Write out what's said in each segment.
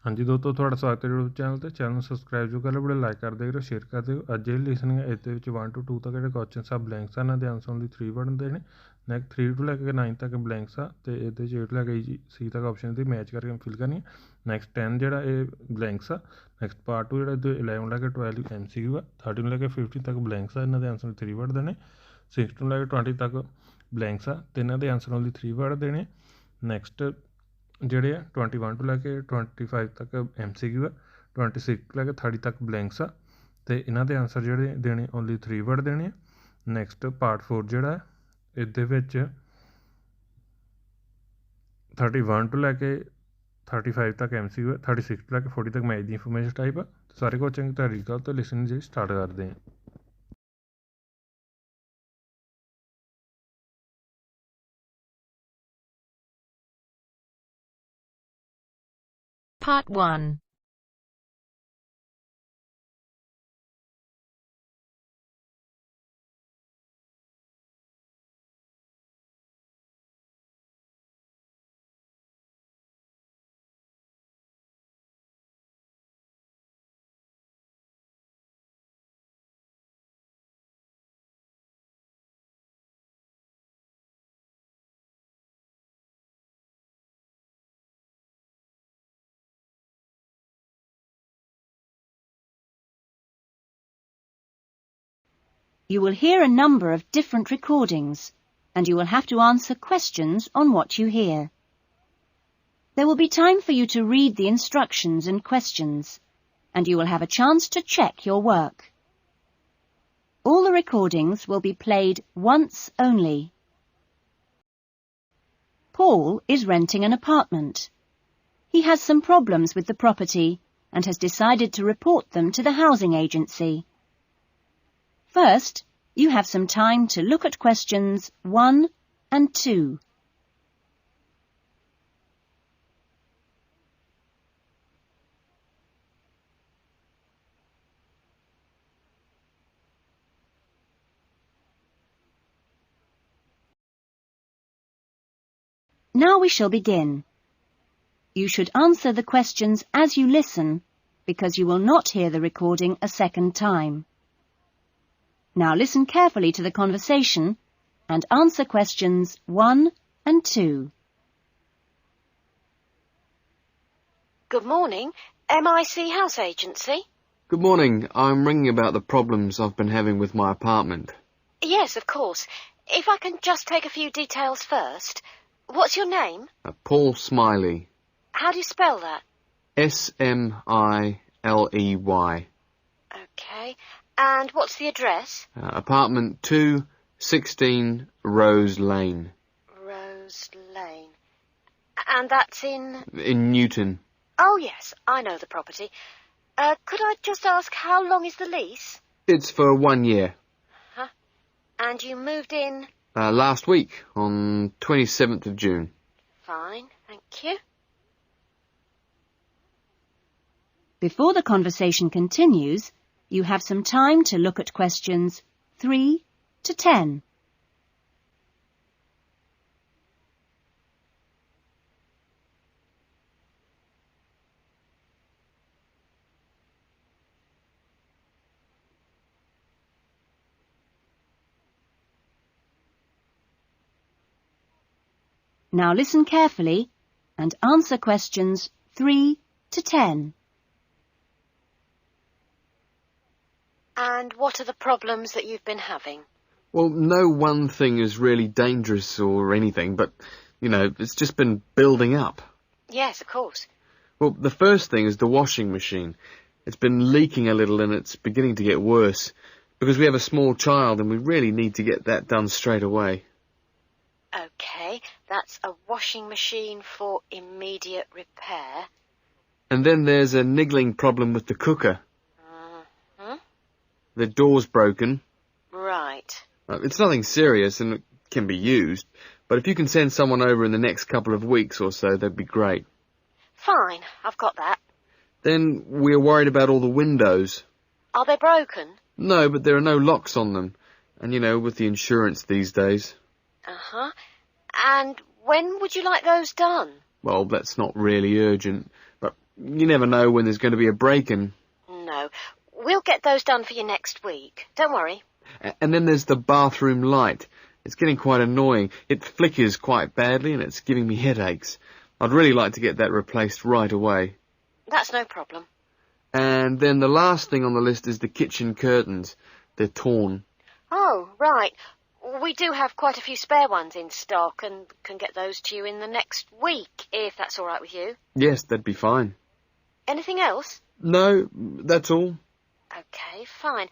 हाँ जी दोस्तों, थोड़ा स्वागत है यूट्यूब चैनल ਨੂੰ ਸਬਸਕ੍ਰਾਈਬ ਜੋ ਕਰ ਲਓ, ਵੀਡੀਓ ਲਾਈਕ ਕਰ ਦਿਓ, ਸ਼ੇਅਰ ਕਰ ਦਿਓ। ਅੱਜ ਜਿਹੜੀ ਲਿਸਨਿੰਗ ਹੈ ਇਹਦੇ ਵਿੱਚ 1 to 2 ਤੱਕ ਜਿਹੜੇ ਕੁਐਸਚਨਸ ਆ ਬਲੈਂਕਸ ਆ, ਇਹਨਾਂ ਦੇ ਆਨਸਰ ਓਨਲੀ 3 ਵਰਡ ਹੁੰਦੇ ਨੇ। ਨੈਕਸਟ 3 to ਲੈ ਕੇ 9 ਤੱਕ ਬਲੈਂਕਸ ਆ, ਤੇ ਇਹਦੇ 'ਚ 8 ਲੈ ਕੇ C ਤੱਕ ਆਪਸ਼ਨ ਦੀ ਮੈਚ ਕਰਕੇ ਫਿਲ ਕਰਨੀ। ਨੈਕਸਟ 10 ਜਿਹੜਾ ਇਹ ਬਲੈਂਕਸ ਆ। ਨੈਕਸਟ ਪਾਰਟ 2 ਜਿਹੜਾ 11 ਲੈ ਕੇ 12 MCQ ਆ। 13 ਲੈ ਕੇ 15 ਤੱਕ ਬਲੈਂਕਸ ਆ, ਇਹਨਾਂ ਦੇ ਆਨਸਰ 3 ਵਰਡ ਦੇਣੇ। 16 ਲੈ ਕੇ 20 ਤੱਕ ਬਲੈਂਕਸ ਆ, ਤੇ ਇਹਨਾਂ ਦੇ ਆਨਸਰ ਓਨਲੀ 3 ਵਰਡ ਦੇਣੇ। ਨੈਕਸਟ ਜਿਹੜੇ ਆ 21 ਤੋਂ ਲੈ ਕੇ 25 ਤੱਕ MCQ ਆ। 26 ਲੈ ਕੇ 30 ਤੱਕ ਬਲੈਂਕਸ ਆ, ਤੇ ਇਹਨਾਂ ਦੇ ਆਨਸਰ ਜਿਹੜੇ ਦੇਣੇ ਓਨਲੀ 3 ਵਰਡ ਦੇਣੇ ਆ। ਨੈਕਸਟ ਪਾਰਟ 4 ਜਿਹੜਾ ਇਹਦੇ ਵਿੱਚ 31 ਤੋਂ ਲੈ ਕੇ 35 ਤੱਕ MCQ ਆ। 36 ਤੋਂ ਲੈ ਕੇ 40 ਤੱਕ ਮੈਚ ਦੀ ਇਨਫੋਰਮੇਸ਼ਨ ਟਾਈਪ ਆ। ਸਾਰੇ ਕੁਝ ਚੰਗੀ ਤਰੀਕੇ ਨਾਲ ਲਿਸਨਿੰਗ ਜਿਹੜੀ ਸਟਾਰਟ ਕਰਦੇ ਹਾਂ। Part 1. You will hear a number of different recordings, and you will have to answer questions on what you hear. There will be time for you to read the instructions and questions, and you will have a chance to check your work. All the recordings will be played once only. Paul is renting an apartment. He has some problems with the property and has decided to report them to the housing agency. First, you have some time to look at questions 1 and 2. Now we shall begin. You should answer the questions as you listen, because you will not hear the recording a second time. Now listen carefully to the conversation and answer questions 1 and 2. Good morning, MIC House Agency. Good morning. I'm ringing about the problems I've been having with my apartment. Yes, of course. If I can just take a few details first. What's your name? Paul Smiley. How do you spell that? Smiley. OK. And what's the address? Apartment 216 Rose Lane. Rose Lane. And that's in? In Newton. Oh, yes, I know the property. Could I just ask, how long is the lease? It's for 1 year. Huh? And you moved in? Last week, on 27th of June. Fine, thank you. Before the conversation continues, you have some time to look at questions 3 to 10. Now listen carefully and answer questions 3 to 10. And what are the problems that you've been having? Well, no one thing is really dangerous or anything, but, it's just been building up. Yes, of course. Well, the first thing is the washing machine. It's been leaking a little and it's beginning to get worse, because we have a small child and we really need to get that done straight away. OK, that's a washing machine for immediate repair. And then there's a niggling problem with the cooker. The door's broken. Right. It's nothing serious and it can be used, but if you can send someone over in the next couple of weeks or so, that'd be great. Fine, I've got that. Then we're worried about all the windows. Are they broken? No, but there are no locks on them. And, with the insurance these days. Uh-huh. And when would you like those done? Well, that's not really urgent, but You never know when there's going to be a break-in. No. We'll get those done for you next week. Don't worry. And then there's the bathroom light. It's getting quite annoying. It flickers quite badly and it's giving me headaches. I'd really like to get that replaced right away. That's no problem. And then the last thing on the list is the kitchen curtains. They're torn. Oh, right. We do have quite a few spare ones in stock and can get those to you in the next week, if that's all right with you. Yes, that'd be fine. Anything else? No, that's all. OK, fine.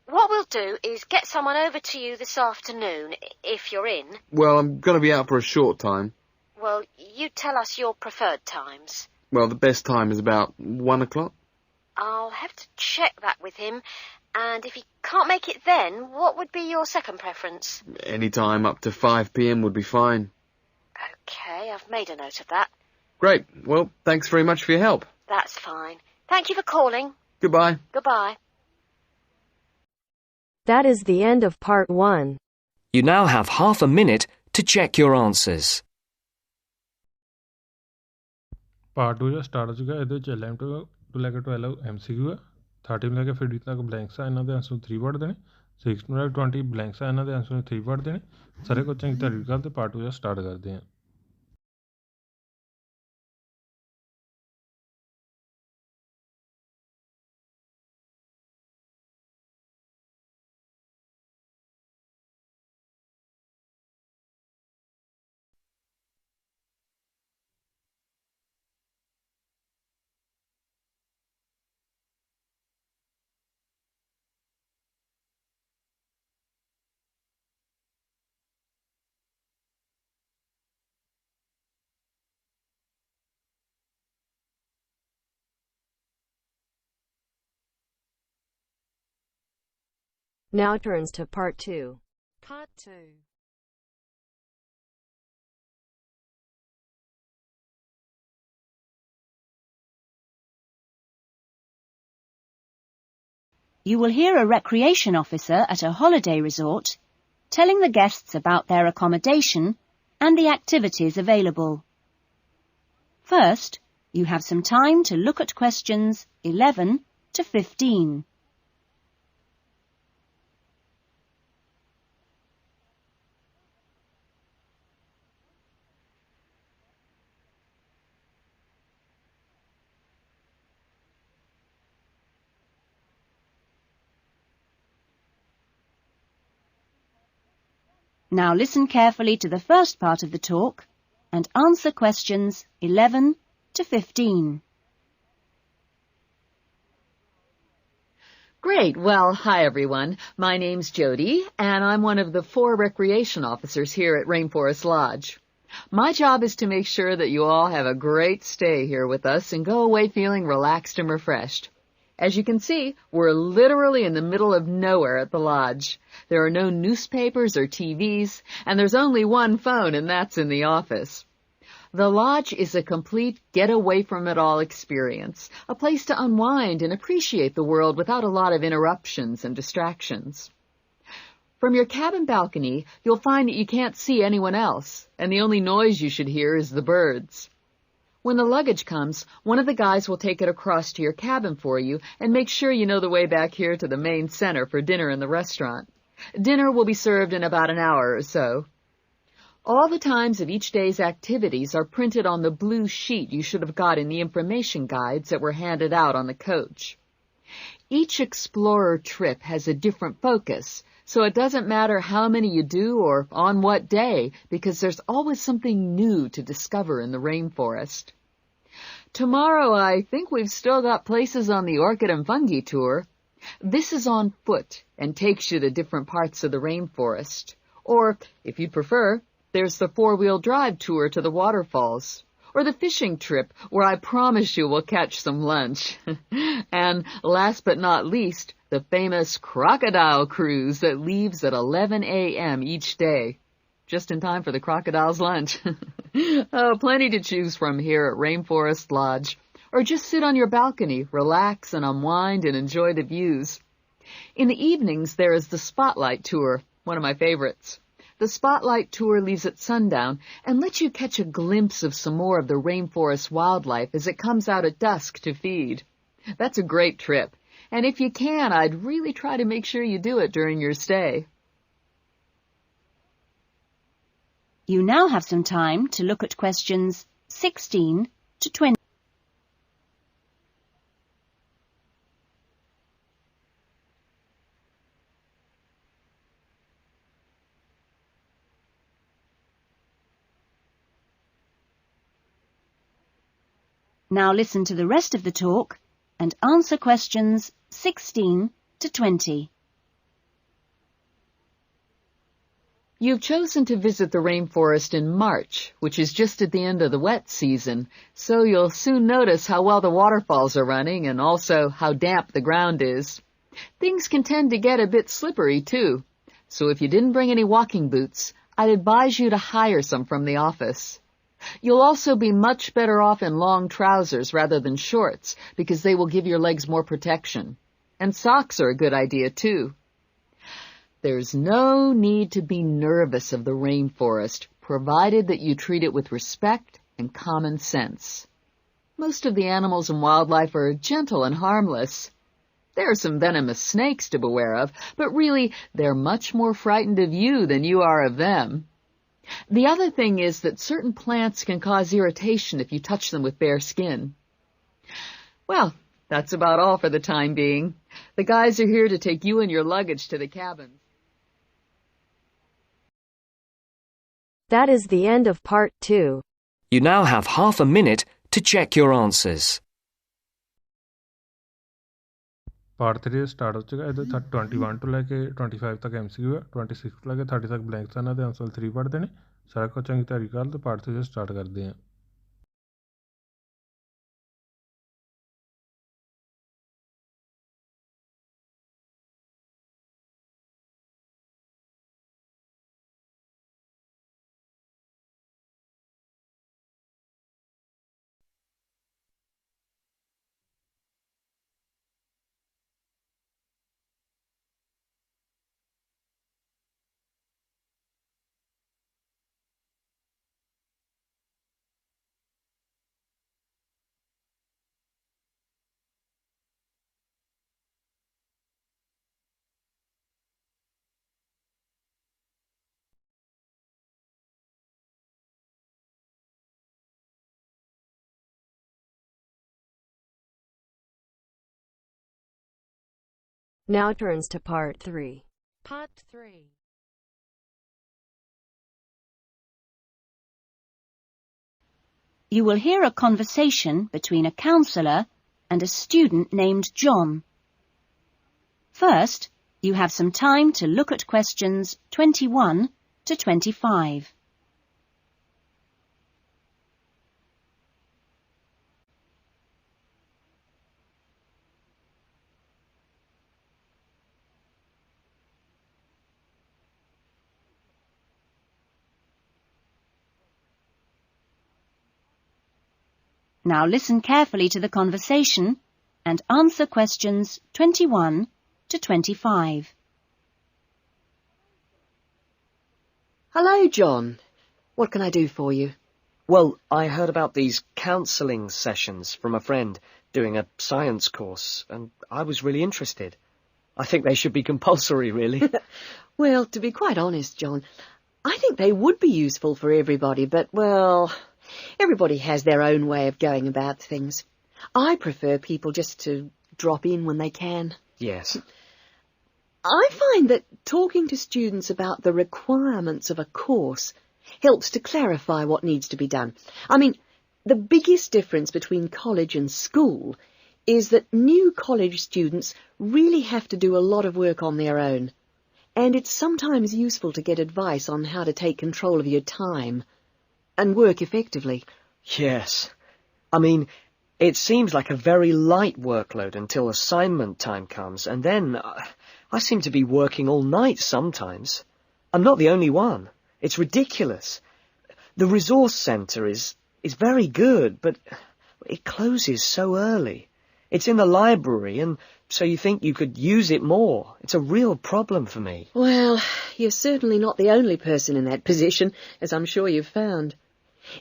What we'll do is get someone over to you this afternoon, if you're in. Well, I'm going to be out for a short time. Well, you tell us your preferred times. Well, the best time is about 1 o'clock. I'll have to check that with him, and if he can't make it then, what would be your second preference? Any time up to 5 p.m. would be fine. OK, I've made a note of that. Great. Well, thanks very much for your help. That's fine. Thank you for calling. Goodbye. Goodbye. That is the end of part 1. You now have half a minute to check your answers. Part 2 जो start हो चुका है ਇਹਦੇ ਵਿੱਚ 11 to ਲੈ ਕੇ 12 MCQ ਹੈ 13 ਲੈ ਕੇ 50 ਤੱਕ ਬਲੈਂਕਸ ਆ ਇਹਨਾਂ ਦੇ ਆਂਸਰ 3 ਵਰਡ ਦੇਣੇ 6 to ਲੈ ਕੇ 20 ਬਲੈਂਕਸ ਆ ਇਹਨਾਂ ਦੇ ਆਂਸਰ 3 ਵਰਡ ਦੇਣੇ ਸਾਰੇ ਕੁਐਸਚਨ ਦੀ ਰੀਡ ਕਰਦੇ ਪਾਰਟ 2 ਦਾ ਸਟਾਰਟ ਕਰਦੇ ਹਾਂ Now turns to part 2. Part 2. You will hear a recreation officer at a holiday resort telling the guests about their accommodation and the activities available. First, you have some time to look at questions 11 to 15. Now listen carefully to the first part of the talk and answer questions 11 to 15. Great. Well, hi everyone. My name's Jody, and I'm one of the 4 recreation officers here at Rainforest Lodge. My job is to make sure that you all have a great stay here with us and go away feeling relaxed and refreshed. As you can see, we're literally in the middle of nowhere at the lodge. There are no newspapers or TVs, and there's only one phone, and that's in the office. The lodge is a complete get-away-from-it-all experience, a place to unwind and appreciate the world without a lot of interruptions and distractions. From your cabin balcony, you'll find that you can't see anyone else, and the only noise you should hear is the birds. When the luggage comes, one of the guys will take it across to your cabin for you and make sure you know the way back here to the main center for dinner in the restaurant. Dinner will be served in about an hour or so. All the times of each day's activities are printed on the blue sheet you should have got in the information guides that were handed out on the coach. Each explorer trip has a different focus, so it doesn't matter how many you do or on what day, because there's always something new to discover in the rainforest. Tomorrow, I think we've still got places on the Orchid and Fungi tour. This is on foot and takes you to different parts of the rainforest. Or, if you prefer, there's the 4-wheel drive tour to the waterfalls. Or the fishing trip, where I promise you we'll catch some lunch. And last but not least, the famous crocodile cruise that leaves at 11 a.m. each day. Just in time for the crocodile's lunch. Oh, plenty to choose from here at Rainforest Lodge. Or just sit on your balcony, relax and unwind and enjoy the views. In the evenings, there is the Spotlight Tour, one of my favorites. The Spotlight Tour leaves at sundown and lets you catch a glimpse of some more of the rainforest wildlife as it comes out at dusk to feed. That's a great trip, and if you can, I'd really try to make sure you do it during your stay. You now have some time to look at questions 16 to 20. Now listen to the rest of the talk and answer questions 16 to 20. You've chosen to visit the rainforest in March, which is just at the end of the wet season, so you'll soon notice how well the waterfalls are running and also how damp the ground is. Things can tend to get a bit slippery, too, so if you didn't bring any walking boots, I'd advise you to hire some from the office. You'll also be much better off in long trousers rather than shorts, because they will give your legs more protection. And socks are a good idea, too. There's no need to be nervous of the rainforest, provided that you treat it with respect and common sense. Most of the animals and wildlife are gentle and harmless. There are some venomous snakes to beware of, but really, they're much more frightened of you than you are of them. The other thing is that certain plants can cause irritation if you touch them with bare skin. Well, that's about all for the time being. The guys are here to take you and your luggage to the cabin. That is the end of part 2. You now have half a minute to check your answers. Part 3 start हो चुका है। इधर 21 to लेके 25 तक MCQ है, 26 to लेके 30 तक blanks आना ते आंसर 3 पढ़ते ने। सारा को चंगी तरीके नाल ते पार्ट 3 स्टार्ट करते हैं। Now turns to part 3. Part 3. You will hear a conversation between a counsellor and a student named John. First, you have some time to look at questions 21 to 25. Now listen carefully to the conversation and answer questions 21 to 25. Hello, John. What can I do for you? Well, I heard about these counselling sessions from a friend doing a science course, and I was really interested. I think they should be compulsory, really. Well, to be quite honest, John, I think they would be useful for everybody, but, well, everybody has their own way of going about things. I prefer people just to drop in when they can. Yes. I find that talking to students about the requirements of a course helps to clarify what needs to be done. I mean, the biggest difference between college and school is that new college students really have to do a lot of work on their own, and it's sometimes useful to get advice on how to take control of your time and work effectively. Yes. I mean, it seems like a very light workload until assignment time comes, and then I seem to be working all night sometimes. I'm not the only one. It's ridiculous. The resource centre is very good, but it closes so early. It's in the library, and so you think you could use it more. It's a real problem for me. Well, you're certainly not the only person in that position, as I'm sure you've found.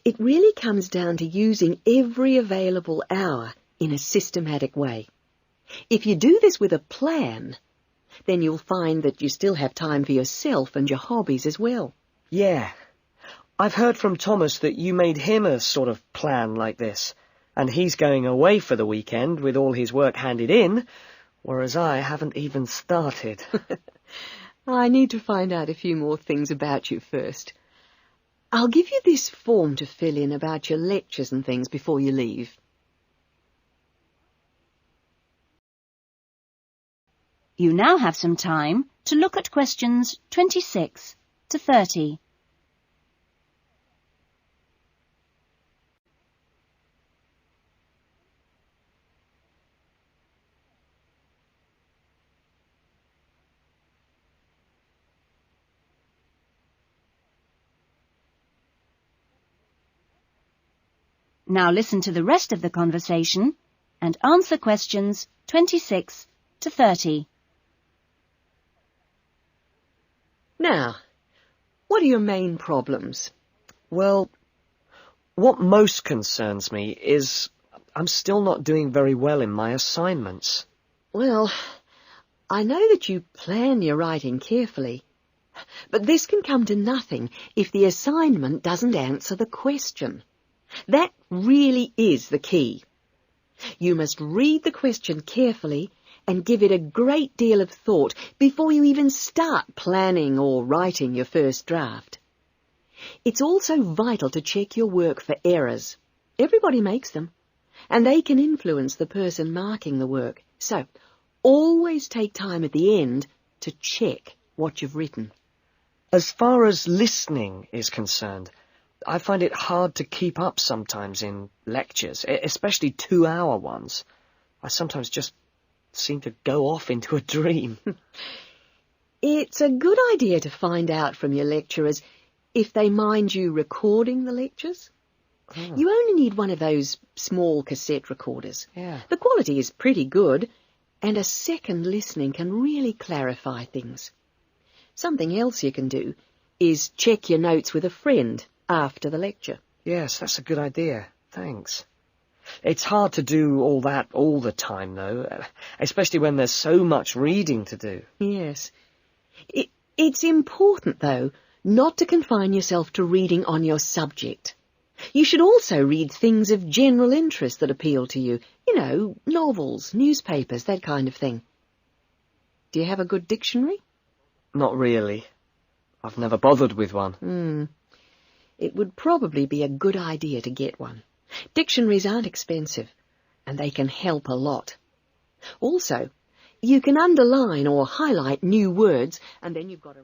It really comes down to using every available hour in a systematic way. If you do this with a plan, then you'll find that you still have time for yourself and your hobbies as well. Yeah. I've heard from Thomas that you made him a sort of plan like this, and he's going away for the weekend with all his work handed in, whereas I haven't even started. I need to find out a few more things about you first. I'll give you this form to fill in about your lectures and things before you leave. You now have some time to look at questions 26 to 30. Now listen to the rest of the conversation and answer questions 26 to 30. Now, what are your main problems? Well, what most concerns me is I'm still not doing very well in my assignments. Well, I know that you plan your writing carefully, but this can come to nothing if the assignment doesn't answer the question. That really is the key. You must read the question carefully and give it a great deal of thought before you even start planning or writing your first draft. It's also vital to check your work for errors. Everybody makes them, and they can influence the person marking the work. So, always take time at the end to check what you've written. As far as listening is concerned, I find it hard to keep up sometimes in lectures, especially 2-hour ones. I sometimes just seem to go off into a dream. It's a good idea to find out from your lecturers if they mind you recording the lectures. Oh. You only need one of those small cassette recorders. Yeah. The quality is pretty good, and a second listening can really clarify things. Something else you can do is check your notes with a friend after the lecture. Yes, that's a good idea. Thanks. It's hard to do all that all the time, though, especially when there's so much reading to do. Yes. It's important, though, not to confine yourself to reading on your subject. You should also read things of general interest that appeal to you. You know, novels, newspapers, that kind of thing. Do you have a good dictionary? Not really. I've never bothered with one. It would probably be a good idea to get one. Dictionaries aren't expensive, and they can help a lot. Also, you can underline or highlight new words, and then you've got a...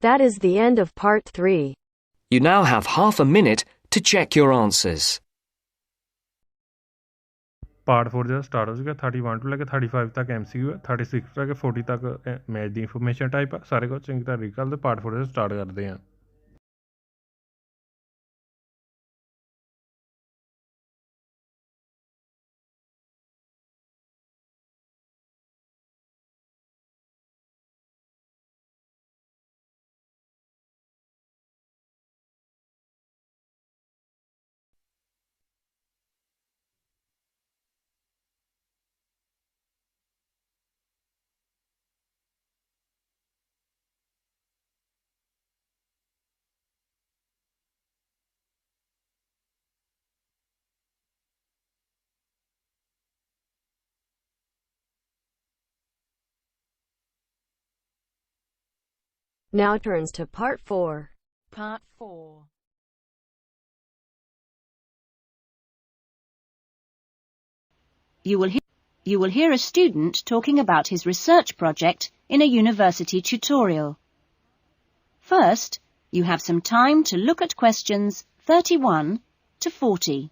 That is the end of part 3. You now have half a minute to check your answers. Part 4 ਜਿਹੜਾ start ਹੋ ਚੁੱਕਾ 31 ਤੋਂ ਲੈ ਕੇ 35 ਤੱਕ MCQ ਹੈ 36 ਤੋਂ ਲੈ ਕੇ 40 ਤੱਕ ਮੈਥ ਦੀ ਇਨਫੋਰਮੇਸ਼ਨ ਟਾਈਪ ਆ ਸਾਰੇ ਕੁਝ ਚੰਗੀ ਤਰ੍ਹਾਂ ਰੀਡ ਕਰਦੇ ਪਾਰਟ 4 ਦੇ ਸਟਾਰਟ ਕਰਦੇ ਹਾਂ Now turns to part 4. Part 4. You will hear a student talking about his research project in a university tutorial. First, you have some time to look at questions 31 to 40.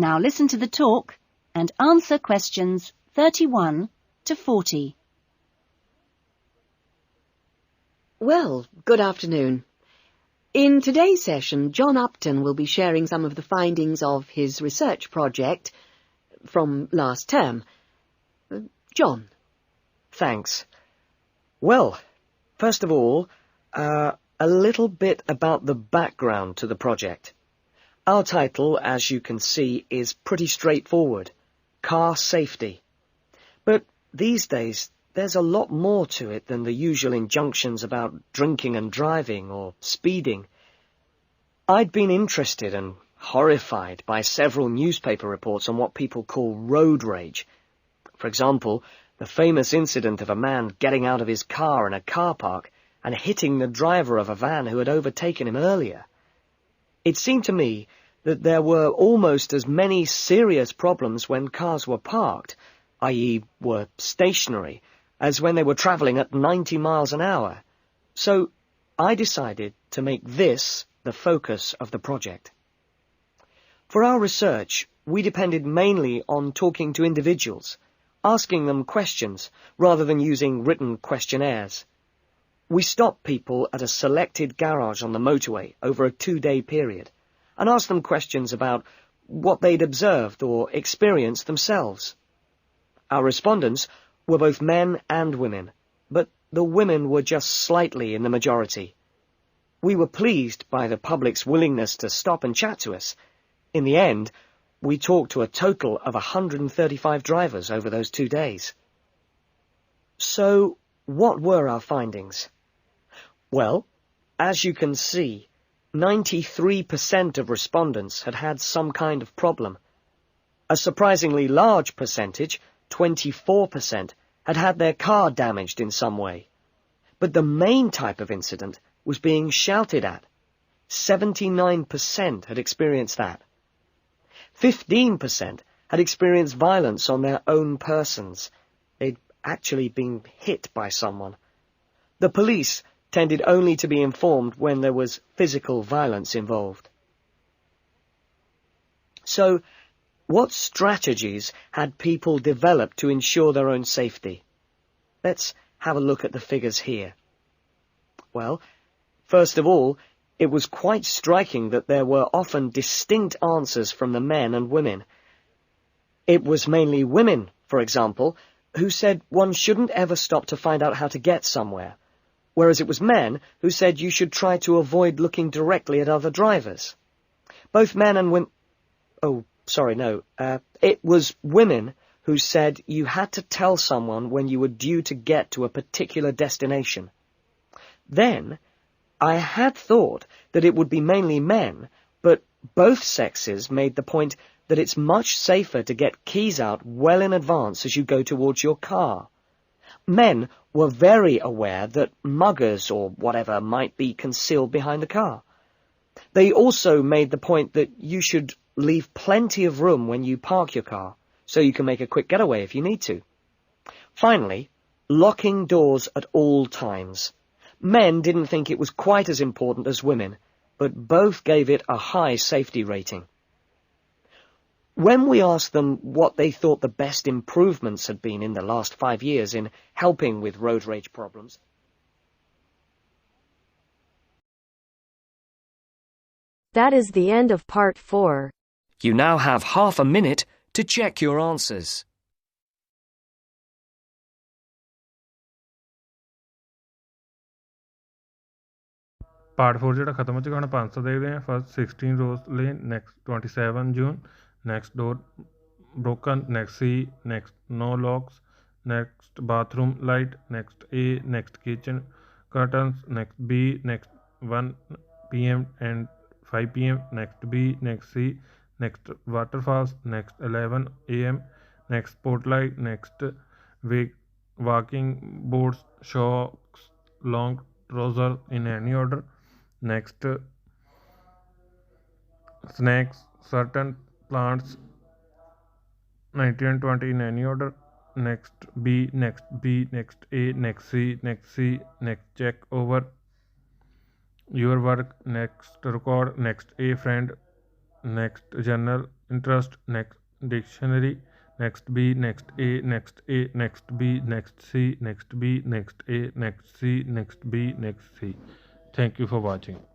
Now listen to the talk and answer questions 31 to 40. Well, good afternoon. In today's session, John Upton will be sharing some of the findings of his research project from last term. John. Thanks. Well, first of all, a little bit about the background to the project. Our title, as you can see, is pretty straightforward. Car safety. But these days, there's a lot more to it than the usual injunctions about drinking and driving or speeding. I'd been interested and horrified by several newspaper reports on what people call road rage. For example, the famous incident of a man getting out of his car in a car park and hitting the driver of a van who had overtaken him earlier. It seemed to me that there were almost as many serious problems when cars were parked, i.e. were stationary, as when they were travelling at 90 miles an hour. So I decided to make this the focus of the project. For our research, we depended mainly on talking to individuals, asking them questions rather than using written questionnaires. We stopped people at a selected garage on the motorway over a 2-day period and asked them questions about what they'd observed or experienced themselves. Our respondents were both men and women, but the women were just slightly in the majority. We were pleased by the public's willingness to stop and chat to us. In the end, we talked to a total of 135 drivers over those 2 days. So, what were our findings? Well, as you can see, 93% of respondents had had some kind of problem. A surprisingly large percentage, 24%, had had their car damaged in some way. But the main type of incident was being shouted at. 79% had experienced that. 15% had experienced violence on their own persons. They'd actually been hit by someone. The police tended only to be informed when there was physical violence involved. So, what strategies had people developed to ensure their own safety? Let's have a look at the figures here. Well, first of all, it was quite striking that there were often distinct answers from the men and women. It was mainly women, for example, who said one shouldn't ever stop to find out how to get somewhere, whereas it was men who said you should try to avoid looking directly at other drivers. Both men and women... It was women who said you had to tell someone when you were due to get to a particular destination. Then, I had thought that it would be mainly men, but both sexes made the point that it's much safer to get keys out well in advance as you go towards your car. Men were very aware that muggers or whatever might be concealed behind the car. They also made the point that you should leave plenty of room when you park your car, so you can make a quick getaway if you need to. Finally, locking doors at all times. Men didn't think it was quite as important as women, but both gave it a high safety rating. When we asked them what they thought the best improvements had been in the last 5 years in helping with road rage problems, That is the end of part 4. You now have half a minute to check your answers. Part 4 ਜਿਹੜਾ ਖਤਮ ਹੋ ਚੁੱਕਾ ਹੁਣ 500 ਦੇਖਦੇ ਹਾਂ first 16 Rose Lane next 27 June next door broken next C next no locks next bathroom light next A next kitchen curtains next B next 1 p.m. and 5 p.m. next B next C next waterfalls next 11 a.m. next spotlight next walking boards shocks long trouser in any order next snacks certain plants 90 and 20 in any order next B next B next A next C next check over your work next record next A friend next journal interest, next dictionary, next B, next A, next A, next B, next C, next B, next A, next C, next B, next C. Thank you for watching.